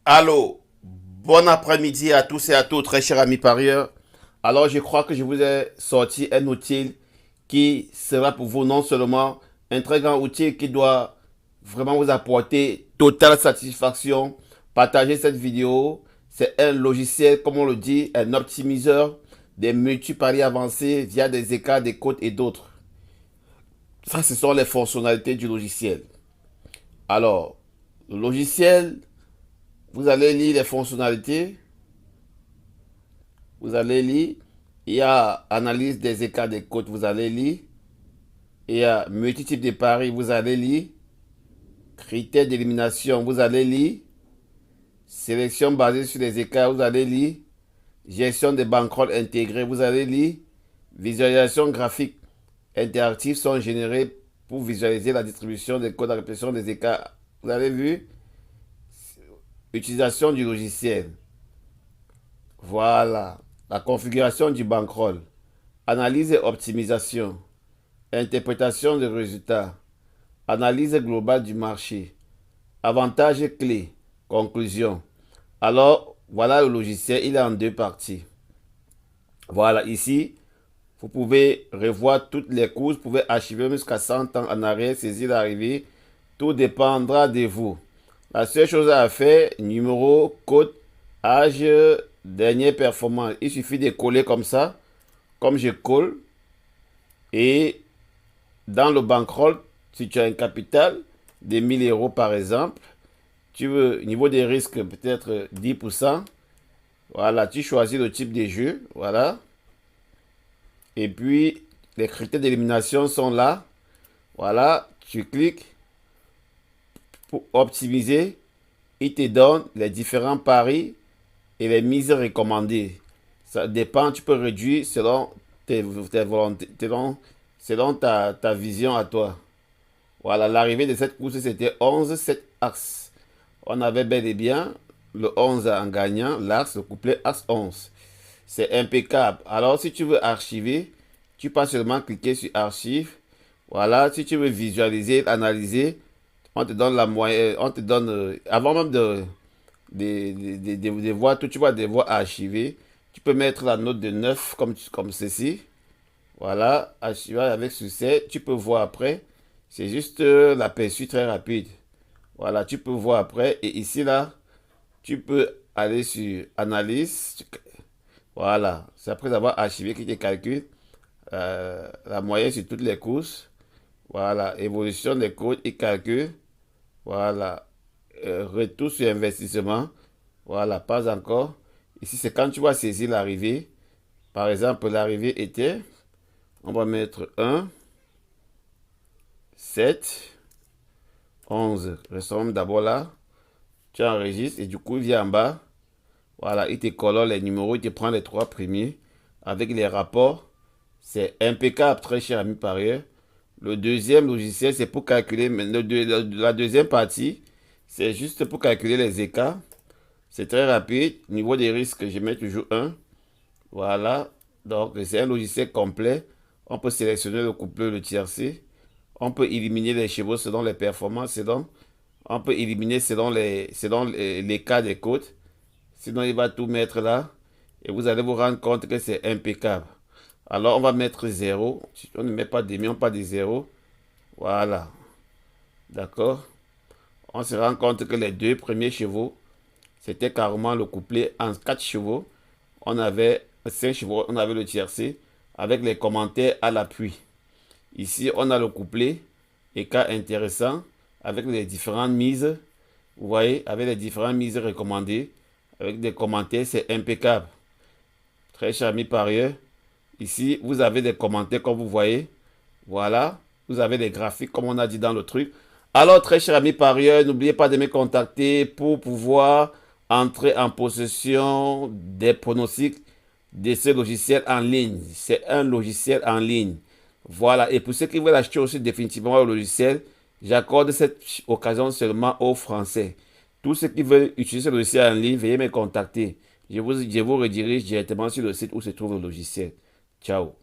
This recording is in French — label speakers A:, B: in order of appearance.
A: Allô, bon après-midi à tous et à toutes, très chers amis parieurs. Alors, je crois que je vous ai sorti un outil qui sera pour vous non seulement un très grand outil qui doit vraiment vous apporter totale satisfaction. Partagez cette vidéo. C'est un logiciel, comme on le dit, un optimiseur des multi-paris avancés via des écarts, des cotes et d'autres. Ça, ce sont les fonctionnalités du logiciel. Alors, le logiciel, vous allez lire les fonctionnalités. Vous allez lire. Il y a analyse des écarts des cotes, vous allez lire. Il y a multi-type de paris, vous allez lire. Critères d'élimination, vous allez lire. Sélection basée sur les écarts, vous allez lire. Gestion des bankrolls intégrés, vous allez lire. Visualisation graphique interactive sont générées pour visualiser la distribution des codes à répétition des écarts. Vous avez vu? Utilisation du logiciel. Voilà. La configuration du bankroll. Analyse et optimisation. Interprétation des résultats. Analyse globale du marché. Avantages clés. Conclusion. Alors, voilà le logiciel. Il est en deux parties. Voilà, ici, vous pouvez revoir toutes les courses. Vous pouvez archiver jusqu'à 100 ans en arrière, saisir l'arrivée. Tout dépendra de vous. La seule chose à faire, numéro, code, âge, dernière performance. Il suffit de coller comme ça. Comme je colle. Et dans le bankroll, si tu as un capital de 1000 euros par exemple, tu veux, niveau des risques, peut-être 10%. Voilà, tu choisis le type de jeu. Voilà. Et puis, les critères d'élimination sont là. Voilà, tu cliques pour optimiser. Il te donne les différents paris et les mises recommandées. Ça dépend, tu peux réduire selon tes volontés, selon ta vision à toi. Voilà, l'arrivée de cette course, c'était 11, 7 As. On avait bel et bien le 11 en gagnant, l'As, le couplet As 11. C'est impeccable. Alors, si tu veux archiver, tu peux seulement cliquer sur Archive. Voilà, si tu veux visualiser, analyser, on te donne la moyenne, on te donne, avant même de voir tout, tu vas devoir archiver. Tu peux mettre la note de 9 comme ceci. Voilà, archiver avec succès. Tu peux voir après. C'est juste l'aperçu très rapide. Voilà, tu peux voir après. Et ici, là, tu peux aller sur Analyse. Voilà, c'est après avoir archivé qui te calcule la moyenne sur toutes les courses. Voilà, évolution des codes et calcul. Voilà, retour sur investissement. Voilà, pas encore. Ici, c'est quand tu vas saisir l'arrivée. Par exemple, l'arrivée était, on va mettre 1, 7, 11. Restons d'abord là. Tu enregistres et du coup, il vient en bas. Voilà, il te colore les numéros, il te prend les trois premiers avec les rapports. C'est impeccable, très cher ami parieur. Le deuxième logiciel, c'est pour calculer, mais la deuxième partie, c'est juste pour calculer les écarts. C'est très rapide. Niveau des risques, je mets toujours un. Voilà. Donc, c'est un logiciel complet. On peut sélectionner le couplet, le tiercé. On peut éliminer les chevaux selon les performances, on peut éliminer selon les cas des côtes. Sinon, il va tout mettre là. Et vous allez vous rendre compte que c'est impeccable. Alors, on va mettre 0. On ne met pas demi, on pas de 0. Voilà. D'accord. On se rend compte que les deux premiers chevaux, c'était carrément le couplet en 4 chevaux. On avait 5 chevaux, on avait le tiercé avec les commentaires à l'appui. Ici, on a le couplet, et cas intéressant, avec les différentes mises. Vous voyez, avec les différentes mises recommandées, avec des commentaires, c'est impeccable. Très cher ami parieur, ici, vous avez des commentaires comme vous voyez. Voilà, vous avez des graphiques comme on a dit dans le truc. Alors, très cher ami parieur, n'oubliez pas de me contacter pour pouvoir entrer en possession des pronostics de ce logiciel en ligne. C'est un logiciel en ligne. Voilà, et pour ceux qui veulent acheter aussi définitivement le logiciel, j'accorde cette occasion seulement aux Français. Tous ceux qui veulent utiliser le logiciel en ligne, veuillez me contacter. Je vous redirige directement sur le site où se trouve le logiciel. Ciao.